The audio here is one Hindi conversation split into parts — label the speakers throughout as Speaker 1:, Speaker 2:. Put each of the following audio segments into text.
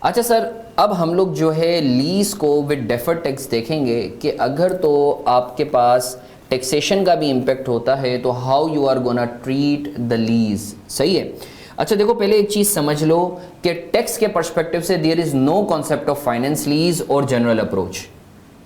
Speaker 1: अच्छा सर, अब हम लोग जो है लीज को विद डेफर्ड टैक्स देखेंगे कि अगर तो आपके पास टैक्सेशन का भी इम्पेक्ट होता है तो how you are gonna treat the lease. सही है। अच्छा देखो, पहले एक चीज़ समझ लो कि टैक्स के पर्सपेक्टिव से there is no concept of finance lease और जनरल अप्रोच।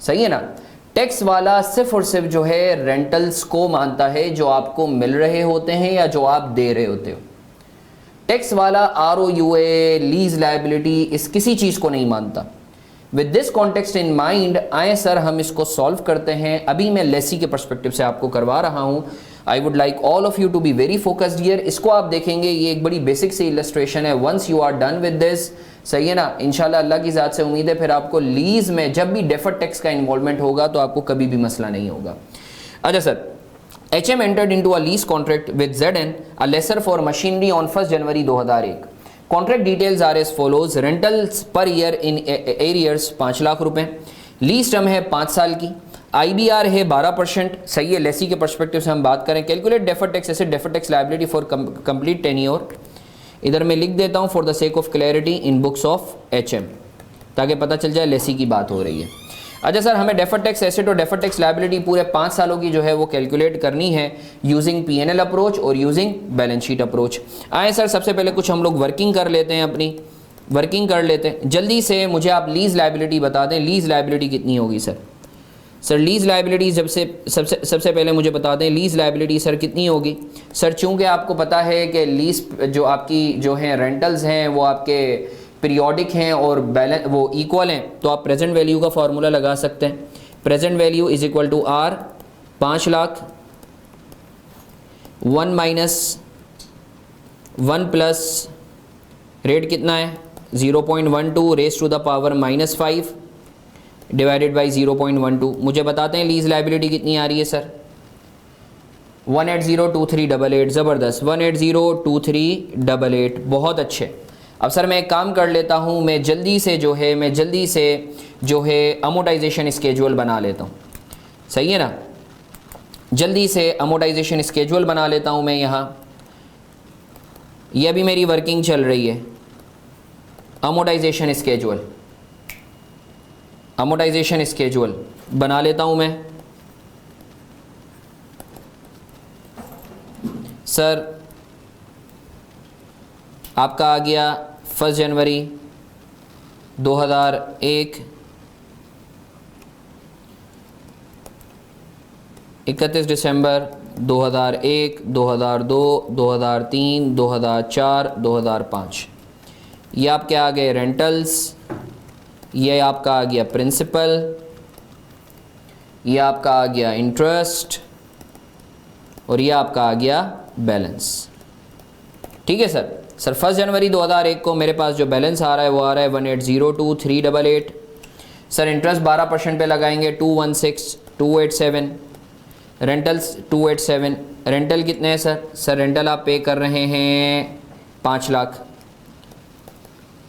Speaker 1: सही है ना। टैक्स वाला सिर्फ और सिर्फ जो है रेंटल्स को मानता है जो आपको मिल रहे होते हैं या जो आप दे रहे होते हो। टैक्स वाला ROUA, लीज लायबिलिटी, इस किसी चीज़ को नहीं मानता। With this context in mind आए सर हम इसको सॉल्व करते हैं। अभी मैं लेसी के पर्सपेक्टिव से आपको करवा रहा हूं। I would like all of you to be very focused here. इसको आप देखेंगे, ये एक बड़ी बेसिक सी इलस्ट्रेशन है। Once you are done with this, सही है ना, इंशाल्लाह अल्लाह की ज़ात से उम्मीद है फिर आपको लीज में जब भी डेफर्ड टैक्स का इन्वॉल्वमेंट होगा तो आपको कभी भी मसला नहीं होगा। अच्छा sir, HM entered into a lease contract with ZN, a lessor for machinery on 1st January 2001. Contract details are as follows: rentals per year in arrears 5 lakh रुपए, लीज टर्म है 5 साल की, IBR है 12%। सही है। लेसी के पर्सपेक्टिव से हम बात करें, calculate deferred tax asset deferred tax liability for complete tenure. इधर मैं लिख देता हूँ for the sake of clarity in books of HM, ताकि पता चल जाए लेसी की बात हो रही है। अच्छा सर, हमें डेफर्ड टैक्स एसेट और डेफर्ड टैक्स लायबिलिटी पूरे 5 सालों की जो है वो कैलकुलेट करनी है यूजिंग PNL अप्रोच और यूजिंग बैलेंस शीट अप्रोच। आए सर, सबसे पहले कुछ हम लोग वर्किंग कर लेते हैं, अपनी वर्किंग कर लेते हैं। जल्दी से मुझे आप लीज लायबिलिटी बता दें, लीज लायबिलिटी कितनी होगी सर? सर लीज लायबिलिटी सबसे पहले मुझे बता दें, लीज लायबिलिटी सर कितनी होगी? सर चूँकि आपको पता है कि लीज जो आपकी जो हैं रेंटल्स हैं वो आपके पीरियोडिक हैं और बैलेंस वो इक्वल हैं, तो आप प्रेजेंट वैल्यू का फार्मूला लगा सकते हैं। Present value is equal to R 5 lakh 1 minus 1 plus rate कितना है 0.12 raise to the power -5 divided by 0.12। मुझे बताते हैं लीज लायबिलिटी कितनी आ रही है सर? 1802388। ज़बरदस्त, 1802388। बहुत अच्छे। अब सर मैं एक काम कर लेता हूँ, मैं जल्दी से जो है अमोटाइजेशन स्केजुअल बना लेता हूँ। सही है ना, जल्दी से अमोटाइजेशन स्केजुअल बना लेता हूँ मैं यहाँ। यह भी मेरी वर्किंग चल रही है। अमोटाइजेशन स्केजुअल बना लेता हूँ मैं। सर आपका आ गया 1 जनवरी 2001, 31 दिसंबर 2001, 2002, 2003, 2004, 2005। ये आपके आ गए रेंटल्स, ये आपका आ गया प्रिंसिपल, ये आपका आ गया इंटरेस्ट और ये आपका आ गया बैलेंस। ठीक है सर। 1 जनवरी 2001 को मेरे पास जो बैलेंस आ रहा है वो आ रहा है 1802388। सर इंटरेस्ट 12% पे लगाएंगे 216287। रेंटल्स 287। रेंटल कितने हैं सर? सर रेंटल आप पे कर रहे हैं 5 लाख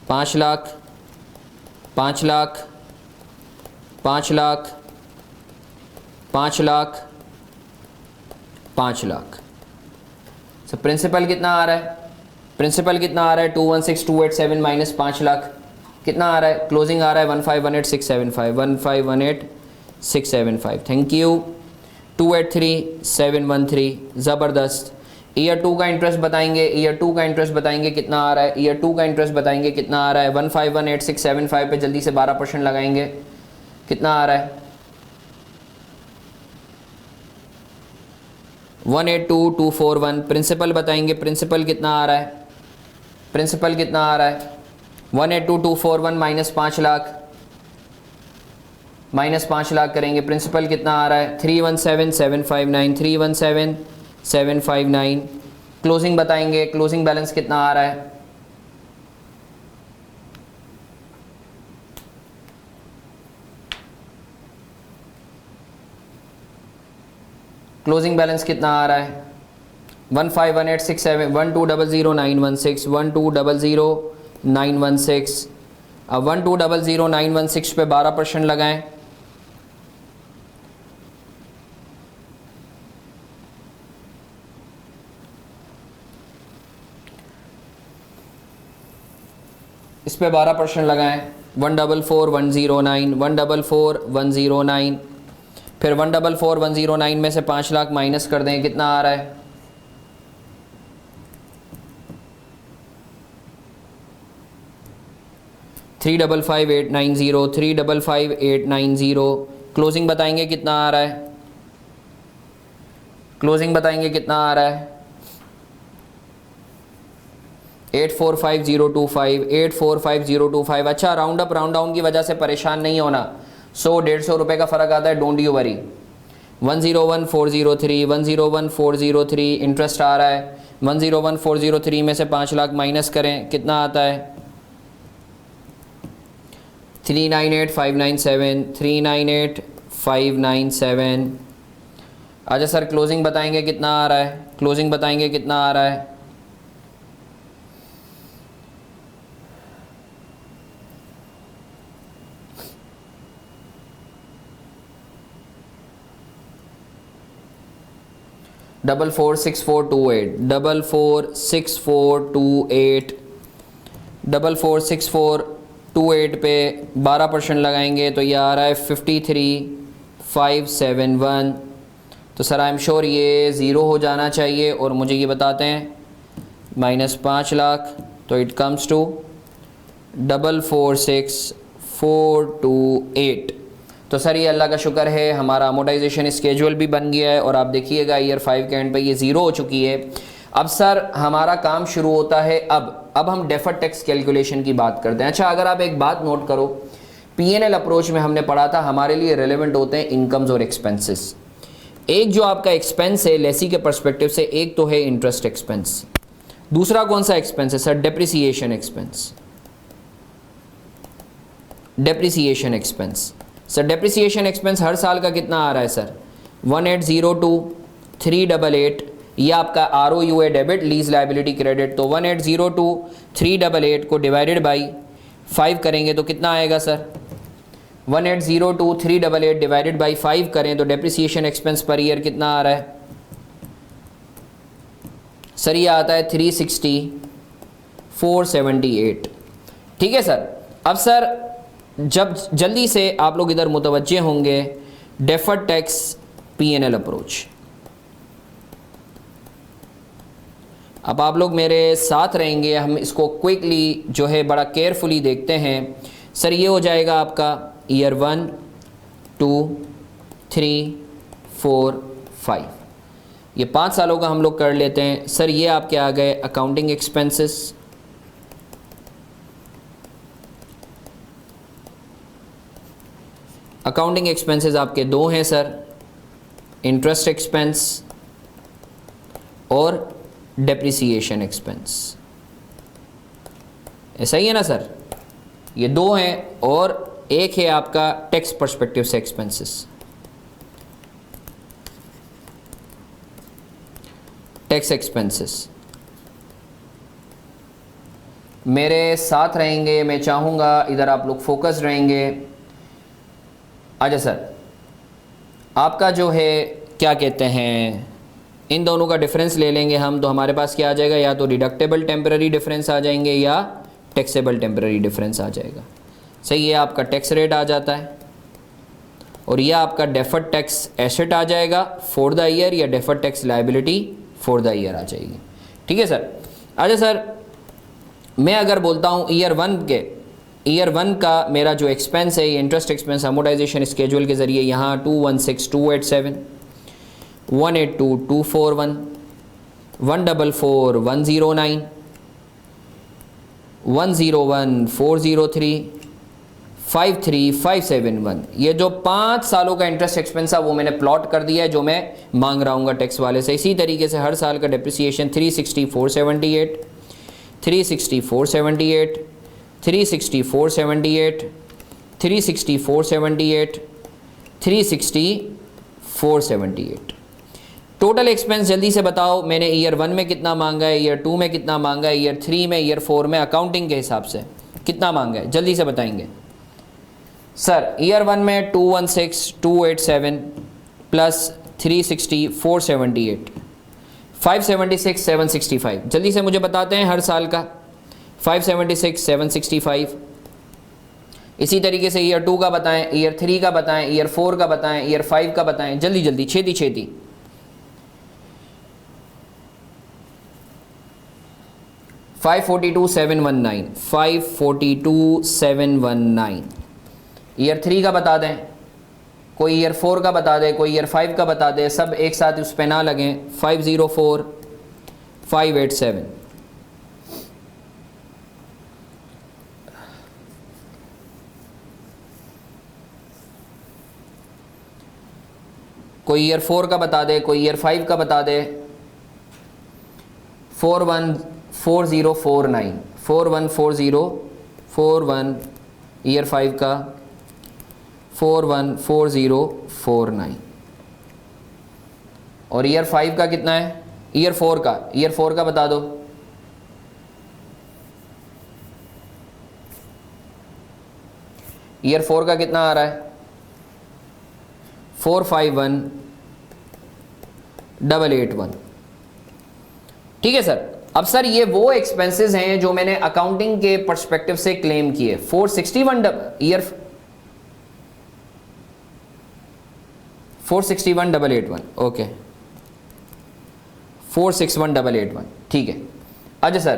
Speaker 1: 5 लाख 5 लाख 5 लाख 5 लाख 5 लाख। सर प्रिंसिपल कितना आ रहा है? प्रिंसिपल कितना आ रहा है? 216287 माइनस 5 लाख कितना आ रहा है? क्लोजिंग आ रहा है 1518675, 1518675। Thank you. 283713। ज़बरदस्त। ईयर 2 का इंटरेस्ट बताएंगे, ईयर 2 का इंटरेस्ट बताएंगे कितना आ रहा है? ईयर 2 का इंटरेस्ट बताएंगे कितना आ रहा है? 1518675 पे जल्दी से 12% लगाएंगे, कितना आ रहा है? 182241। प्रिंसिपल बताएंगे, प्रिंसिपल कितना आ रहा है? प्रिंसिपल कितना आ रहा है? 182241 माइनस 5 लाख, माइनस 5 लाख करेंगे, प्रिंसिपल कितना आ रहा है? 317759, 317759। क्लोजिंग बताएंगे, क्लोजिंग बैलेंस कितना आ रहा है? क्लोजिंग बैलेंस कितना आ रहा है? 1518671, 1200916, 1200916। अब 1200916 पे 12% लगाएं, इस पे 12% लगाएं। 144,109, 144,109, फिर 144,109 में से 5 लाख माइनस कर दें, कितना आ रहा है? 355,890, 355,890। क्लोजिंग बताएंगे कितना आ रहा है? क्लोजिंग बताएंगे कितना आ रहा है? 845,025, 845,025। अच्छा, राउंड अप राउंड डाउन की वजह से परेशान नहीं होना। 100-150 रुपए का फ़र्क आता है, डोंट यू वरी। 101,403, 101,403 इंटरेस्ट आ रहा है। 101,403 में से 5 लाख माइनस करें, कितना आता है? 398,597, 398,597। अच्छा सर, क्लोजिंग बताएंगे कितना आ रहा है? क्लोजिंग बताएंगे कितना आ रहा है? डबल 46428, 446428, 446428 पे 12% लगाएंगे तो ये आ रहा है 53,571। तो सर आई एम श्योर ये ज़ीरो हो जाना चाहिए, और मुझे ये बताते हैं -5 लाख, तो इट कम्स टू 446428। तो सर ये अल्लाह का शुक्र है, हमारा अमोटाइजेशन स्केजुअल भी बन गया है, और आप देखिएगा ईयर 5 के एंड पे ये ज़ीरो हो चुकी है। अब सर हमारा काम शुरू होता है, अब हम डेफर्ड टैक्स कैलकुलेशन की बात करते हैं। अच्छा, अगर आप एक बात नोट करो, पीएनएल अप्रोच में हमने पढ़ा था हमारे लिए रेलेवेंट होते हैं इनकम्स और एक्सपेंसेस। एक जो आपका एक्सपेंस है लेसी के पर्सपेक्टिव से, एक तो है इंटरेस्ट एक्सपेंस, दूसरा कौन सा एक्सपेंस है sir? Depreciation expense. Depreciation expense sir, depreciation expense हर साल का कितना आ रहा है सर? 1802,388। ये आपका ROUA debit, lease liability credit. तो 1802,388 को डिवाइडेड बाई 5 करेंगे तो कितना आएगा सर? 1802,388 डिवाइडेड बाई 5 करें तो डेप्रिसिएशन एक्सपेंस पर ईयर कितना आ रहा है सर? ये आता है 360,478। ठीक है सर। अब सर जब जल्दी से आप लोग इधर मुतवज्जे होंगे, डेफर्ड टैक्स पीएनएल अप्रोच। अब आप लोग मेरे साथ रहेंगे, हम इसको क्विकली जो है बड़ा केयरफुली देखते हैं। सर ये हो जाएगा आपका ईयर 1, 2, 3, 4, 5, ये 5 सालों का हम लोग कर लेते हैं। सर ये आपके आ गए अकाउंटिंग एक्सपेंसेस, अकाउंटिंग एक्सपेंसेस आपके दो हैं सर, इंटरेस्ट एक्सपेंस और डेप्रिसिएशन एक्सपेंस। ऐसा ही है ना सर? ये दो हैं, और एक है आपका टैक्स पर्सपेक्टिव से एक्सपेंसेस। टैक्स एक्सपेंसेस मेरे साथ रहेंगे, मैं चाहूँगा इधर आप लोग फोकस रहेंगे। अच्छा सर, आपका जो है क्या कहते हैं, इन दोनों का डिफरेंस ले लेंगे हम, तो हमारे पास क्या आ जाएगा? या तो डिडक्टेबल टेम्पररी डिफरेंस आ जाएंगे या टैक्सेबल टेम्पररी डिफरेंस आ जाएगा। सही, ये आपका टैक्स रेट आ जाता है, और यह आपका डेफर्ड टैक्स एसेट आ जाएगा फॉर द ईयर, या deferred tax liability for the year आ जाएगी। ठीक है सर। अच्छा सर, मैं अगर बोलता हूँ ईयर 1 का मेरा जो एक्सपेंस है, ये इंटरेस्ट एक्सपेंस अमोटाइजेशन स्केजुअल के ज़रिए यहाँ 216,287, 182,241, 144,109, 101,403, 53,571। ये जो 5 सालों का इंटरेस्ट एक्सपेंस है वो मैंने प्लॉट कर दिया है, जो मैं मांग रहा हूँ टैक्स वाले से। इसी तरीके से हर साल का डेप्रिसिएशन 360,478, 360,478, 360,478, 360,478, 360,478। टोटल एक्सपेंस जल्दी से बताओ, मैंने ईयर 1 में कितना मांगा है, ईयर 2 में कितना मांगा है, ईयर 3 में, ईयर 4 में अकाउंटिंग के हिसाब से कितना मांगा है, जल्दी से बताएंगे। सर ईयर 1 में 216,287 प्लस 360,478, 576,765। जल्दी से मुझे बताते हैं हर साल का 576 765। इसी तरीके से ईयर 2 का बताएं, ईयर 3 का बताएं, ईयर 4 का बताएं, ईयर 5 का बताएं, जल्दी जल्दी छेती छेती। 542 719, 542 719। ईयर 3 का बता दें, कोई ईयर 4 का बता दे, कोई ईयर 5 का बता दे, सब एक साथ उस पे ना लगें। 504 587। कोई ईयर 4 का बता दे, कोई ईयर 5 का बता दे। 414049, 414041 ईयर 5 का 414049। और ईयर 5 का कितना है? ईयर 4 का, ईयर 4 का बता दो। ईयर 4 का कितना आ रहा है? 451881। ठीक है सर। अब सर ये वो एक्सपेंसेस हैं जो मैंने अकाउंटिंग के पर्सपेक्टिव से क्लेम किए। 461 ईयर 461881, ओके 461881, ठीक है। अच्छा सर,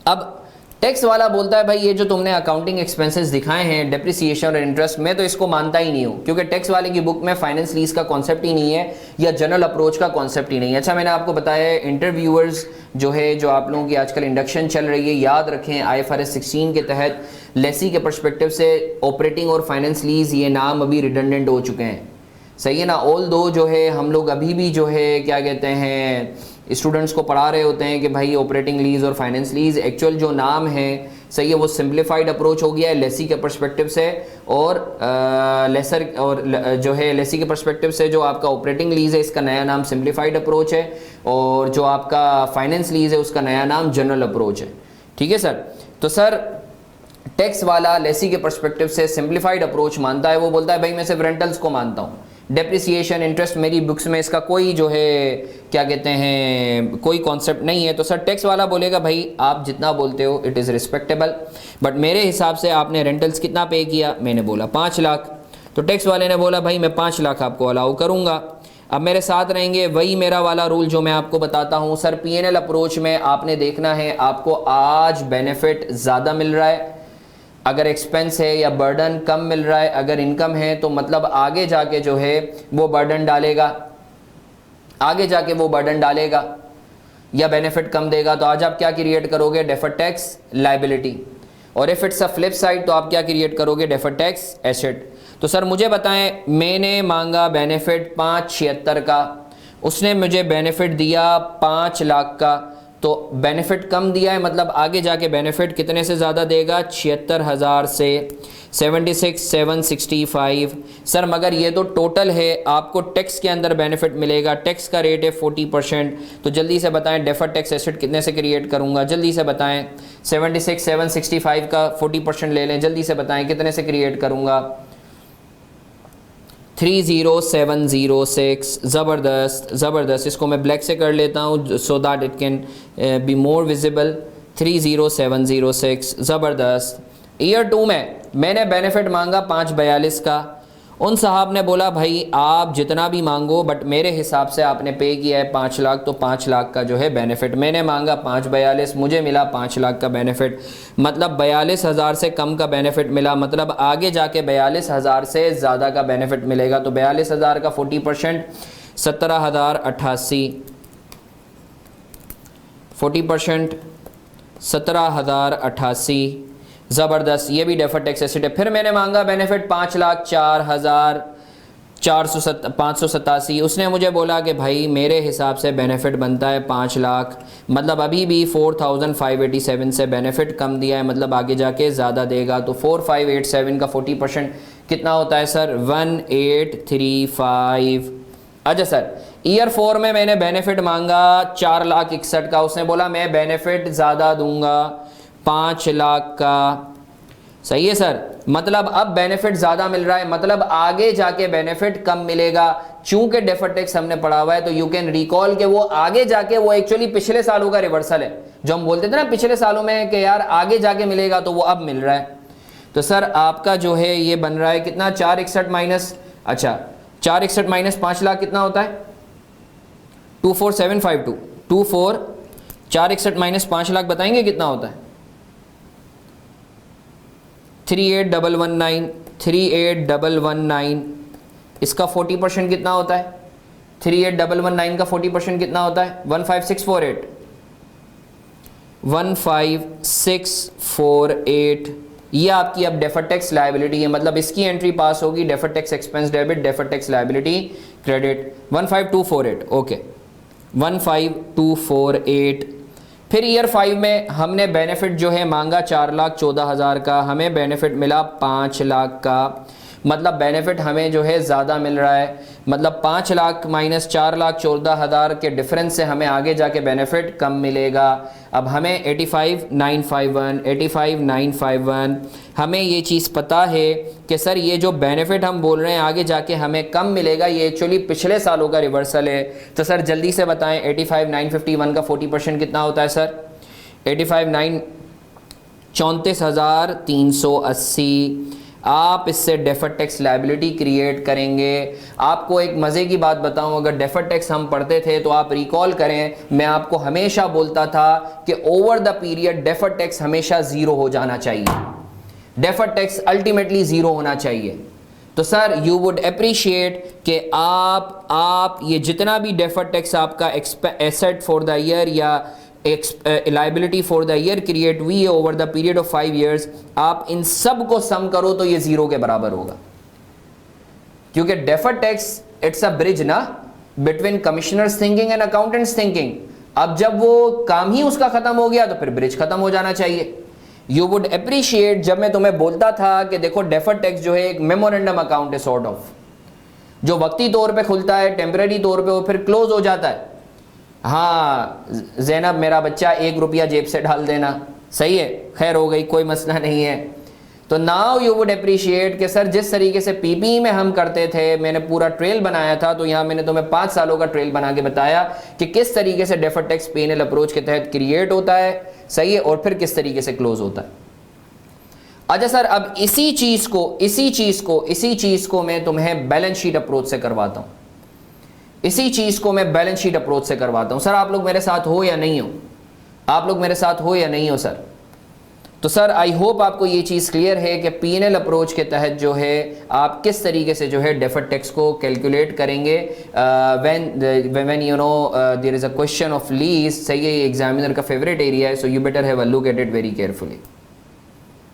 Speaker 1: अब टैक्स वाला बोलता है भाई ये जो तुमने अकाउंटिंग एक्सपेंसेस दिखाए हैं, डेप्रिसिएशन और इंटरेस्ट, मैं तो इसको मानता ही नहीं हूँ, क्योंकि टैक्स वाले की बुक में फाइनेंस लीज का कॉन्सेप्ट ही नहीं है या जनरल अप्रोच का कॉन्सेप्ट ही नहीं है। अच्छा, मैंने आपको बताया है इंटरव्यूअर्स जो है, जो आप लोगों की आजकल इंडक्शन चल रही है, याद रखें IFRS 16 के तहत लेसी के पर्सपेक्टिव से ऑपरेटिंग और फाइनेंस लीज ये नाम अभी रिडंडेंट हो चुके हैं, सही है ना। ऑल दो जो है हम लोग अभी भी जो है क्या कहते हैं स्टूडेंट्स को पढ़ा रहे होते हैं कि भाई ऑपरेटिंग लीज और फाइनेंस लीज, एक्चुअल जो नाम है सही है वो सिंप्लीफाइड अप्रोच हो गया है लेसी के पर्सपेक्टिव से, और लेसर और जो है लेसी के पर्सपेक्टिव से जो आपका ऑपरेटिंग लीज है इसका नया नाम सिंप्लीफाइड अप्रोच है, और जो आपका फाइनेंस लीज है उसका नया नाम जनरल अप्रोच है। ठीक है सर। तो सर टैक्स वाला लेसी के पर्सपेक्टिव से सिंप्लीफाइड अप्रोच मानता है, वो बोलता है भाई मैं सिर्फ रेंटल्स को मानता हूँ, डेप्रिसिएशन इंटरेस्ट मेरी बुक्स में इसका कोई जो है क्या कहते हैं कोई कॉन्सेप्ट नहीं है। तो सर टैक्स वाला बोलेगा भाई आप जितना बोलते हो इट इज़ रिस्पेक्टेबल, बट मेरे हिसाब से आपने रेंटल्स कितना पे किया, मैंने बोला 5 लाख, तो टैक्स वाले ने बोला भाई मैं 5 लाख आपको अलाउ करूँगा। अब मेरे साथ रहेंगे वही मेरा वाला रूल जो मैं आपको बताता हूँ। सर PNL अप्रोच में आपने देखना है आपको आज बेनिफिट ज़्यादा मिल रहा है, अगर एक्सपेंस है या बर्डन कम मिल रहा है, अगर इनकम है तो मतलब आगे जाके जो है वो बर्डन डालेगा, आगे जाके वो बर्डन डालेगा या बेनिफिट कम देगा। तो आज आप क्या क्रिएट करोगे? डेफर्ड टैक्स लायबिलिटी, और if it's a flip side तो आप क्या क्रिएट करोगे? Deferred tax asset. तो सर मुझे बताएं, मैंने मांगा बेनिफिट 576 का, उसने मुझे बेनिफिट दिया 5 लाख का, तो बेनिफिट कम दिया है मतलब आगे जाके बेनिफिट कितने से ज़्यादा देगा? 76,000 से 76,765। सर मगर ये तो टोटल है, आपको टैक्स के अंदर बेनिफिट मिलेगा, टैक्स का रेट है 40%। तो जल्दी से बताएं डेफर्ड टैक्स एसेट कितने से क्रिएट करूंगा, जल्दी से बताएं। 76,765 का 40% ले लें, जल्दी से बताएं कितने से क्रिएट करूंगा? 30706। ज़बरदस्त ज़बरदस्त, इसको मैं ब्लैक से कर लेता हूँ so that it can be more visible. 30706 ज़बरदस्त। ईयर 2 में मैंने बेनिफिट मांगा 542 का, उन साहब ने बोला भाई आप जितना भी मांगो, बट मेरे हिसाब से आपने पे किया है 5 लाख, तो 5 लाख का जो है बेनिफिट मैंने मांगा 542, मुझे मिला 5 लाख का बेनिफिट, मतलब 42,000 से कम का बेनिफिट मिला, मतलब आगे जाके 42,000 से ज़्यादा का बेनिफिट मिलेगा। तो 42,000 का 40% 17,088, 40% 17,088। ज़बरदस्त, ये भी डेफर्ड टैक्स एसेट है। फिर मैंने मांगा बेनिफिट 5,04,587, उसने मुझे बोला कि भाई मेरे हिसाब से बेनिफिट बनता है 5 लाख, मतलब अभी भी 4,587 से बेनिफिट कम दिया है, मतलब आगे जाके ज़्यादा देगा। तो 4,587 का 40% कितना होता है सर? 1,835। अच्छा सर, ईयर 4 में मैंने बेनिफिट मांगा 4,61,000 का, उसने बोला मैं बेनिफिट ज़्यादा दूंगा 5 लाख का। सही है सर, मतलब अब बेनिफिट ज़्यादा मिल रहा है, मतलब आगे जाके बेनिफिट कम मिलेगा। चूंकि डेफर्ड टैक्स हमने पढ़ा हुआ है तो यू कैन रिकॉल कि वो आगे जाके वो एक्चुअली पिछले सालों का रिवर्सल है, जो हम बोलते थे ना पिछले सालों में कि यार आगे जाके मिलेगा, तो वो अब मिल रहा है। तो सर आपका जो है ये बन रहा है कितना, 461 माइनस, अच्छा 461 माइनस 5 लाख कितना होता है, 24752, 461 माइनस 5 लाख बताएंगे कितना होता है, 38119, 38119। इसका 40% कितना होता है, 38119 का 40% कितना होता है, 15648, 15648। ये आपकी अब डेफर्ड टैक्स लायबिलिटी है, मतलब इसकी एंट्री पास होगी, deferred tax expense debit, deferred tax liability credit, 15248, okay 15248। फिर ईयर 5 में हमने बेनिफिट जो है मांगा 4,14,000 का, हमें बेनिफिट मिला 5 लाख का, मतलब बेनिफिट हमें जो है ज़्यादा मिल रहा है, मतलब 5 लाख माइनस 4,14,000 के डिफरेंस से हमें आगे जाके बेनिफिट कम मिलेगा। अब हमें 85,951 हमें ये चीज़ पता है कि सर ये जो बेनिफिट हम बोल रहे हैं आगे जाके हमें कम मिलेगा, ये एक्चुअली पिछले सालों का रिवर्सल है। तो सर जल्दी से बताएं 85,951 का 40% कितना होता है सर, 34,380। आप इससे डेफर्ड टैक्स लायबिलिटी क्रिएट करेंगे। आपको एक मज़े की बात बताऊं, अगर डेफर्ड टैक्स हम पढ़ते थे तो आप रिकॉल करें, मैं आपको हमेशा बोलता था कि over the period deferred tax हमेशा ज़ीरो हो जाना चाहिए, डेफर्ड टैक्स अल्टीमेटली ज़ीरो होना चाहिए। तो सर यू वुड अप्रिशिएट कि आप ये जितना भी डेफर्ड टैक्स आपका एसेट फॉर द ईयर या liability for the year create हुई है over the period of 5 years, आप इन सब को सम करो तो ये जीरो के बराबर होगा, क्योंकि deferred tax it's a bridge ना between commissioner's thinking and accountant's thinking. अब जब वो काम ही उसका खत्म हो गया तो फिर ब्रिज खत्म हो जाना चाहिए। यू वुड अप्रिशिएट जब मैं तुम्हें बोलता था कि देखो डेफर्ड टैक्स जो है एक मेमोरेंडम अकाउंट है, सॉर्ट ऑफ, जो वक्ती तौर पे खुलता है, टेम्परेरी तौर पे वो फिर क्लोज हो जाता है। हाँ ज़ैनब मेरा बच्चा 1 रुपया जेब से डाल देना, सही है, खैर हो गई, कोई मसला नहीं है। तो नाउ यू वुड अप्रिशिएट कि सर जिस तरीके से पीपीई में हम करते थे, मैंने पूरा ट्रेल बनाया था, तो यहाँ मैंने तुम्हें 5 सालों का ट्रेल बना के बताया कि किस तरीके से डेफर्ड टैक्स P&L अप्रोच के तहत क्रिएट होता है, सही है, और फिर किस तरीके से क्लोज होता है। अच्छा सर अब इसी चीज़ को मैं तुम्हें बैलेंस शीट अप्रोच से करवाता हूँ, इसी चीज़ को मैं बैलेंस शीट अप्रोच से करवाता हूँ। सर आप लोग मेरे साथ हो या नहीं हो, आप लोग मेरे साथ हो या नहीं हो सर? तो सर आई होप आपको ये चीज़ क्लियर है कि P&L अप्रोच के तहत जो है आप किस तरीके से जो है डेफर्ड टैक्स को कैलकुलेट करेंगे when you know there is a question of lease. सही है, ये एग्जामिनर का फेवरेट एरिया है, so you better have a look at it very carefully.